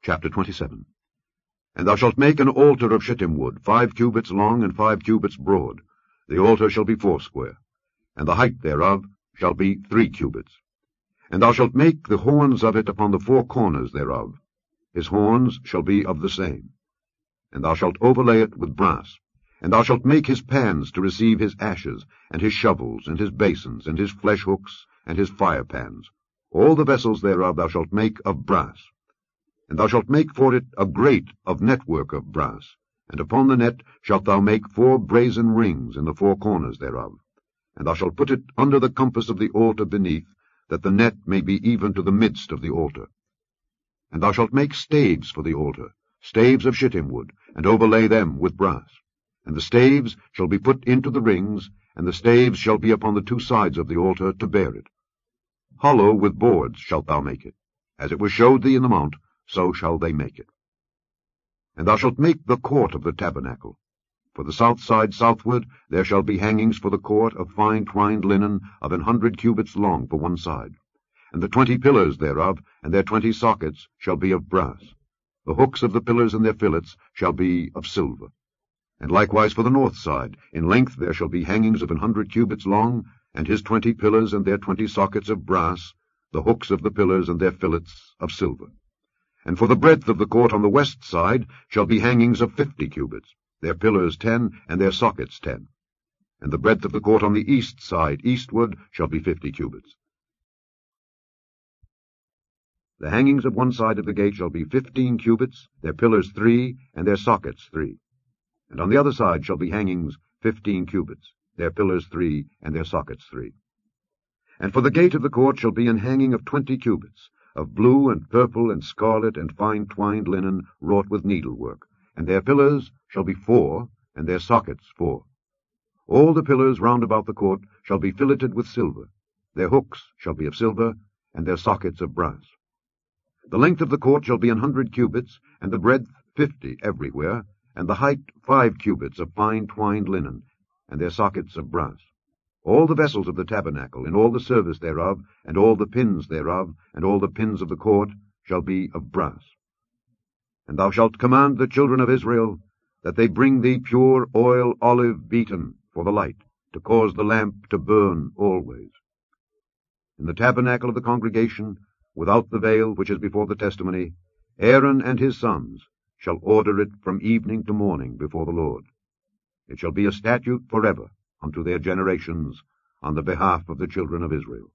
Chapter 27. And thou shalt make an altar of shittim wood, 5 cubits long and 5 cubits broad. The altar shall be 80, and the height thereof shall be 3 cubits. And thou shalt make the horns of it upon the 4 corners thereof. His horns shall be of the same. And thou shalt overlay it with brass. And thou shalt make his pans to receive his ashes, and his shovels, and his basins, and his flesh hooks, and his fire pans. All the vessels thereof thou shalt make of brass. And thou shalt make for it a grate of network of brass, and upon the net shalt thou make 4 brazen rings in the 4 corners thereof. And thou shalt put it under the compass of the altar beneath, that the net may be even to the midst of the altar. And thou shalt make staves for the altar, staves of shittim wood, and overlay them with brass. And the staves shall be put into the rings, and the staves shall be upon the 2 sides of the altar to bear it. Hollow with boards shalt thou make it, as it was showed thee in the mount, so shall they make it. And thou shalt make the court of the tabernacle. For the south side southward there shall be hangings for the court of fine twined linen of 100 cubits long for one side. And the 20 pillars thereof, and their 20 sockets, shall be of brass. The hooks of the pillars and their fillets shall be of silver. And likewise for the north side, in length there shall be hangings of 100 cubits long, and his 20 pillars and their 20 sockets of brass, the hooks of the pillars and their fillets of silver. And for the breadth of the court on the west side shall be hangings of 50 cubits, their pillars 10, and their sockets 10. And the breadth of the court on the east side eastward shall be 50 cubits. The hangings of one side of the gate shall be 15 cubits, their pillars 3, and their sockets 3. And on the other side shall be hangings 15 cubits, their pillars 3, and their sockets 3. And for the gate of the court shall be an hanging of 20 cubits, of blue and purple and scarlet and fine twined linen wrought with needlework, and their pillars shall be 4, and their sockets 4. All the pillars round about the court shall be filleted with silver, their hooks shall be of silver, and their sockets of brass. The length of the court shall be 100 cubits, and the breadth 50 everywhere, and the height 5 cubits of fine twined linen, and their sockets of brass. All the vessels of the tabernacle, in all the service thereof, and all the pins thereof, and all the pins of the court, shall be of brass. And thou shalt command the children of Israel, that they bring thee pure oil olive beaten for the light, to cause the lamp to burn always. In the tabernacle of the congregation, without the veil which is before the testimony, Aaron and his sons shall order it from evening to morning before the Lord. It shall be a statute forever unto their generations on the behalf of the children of Israel.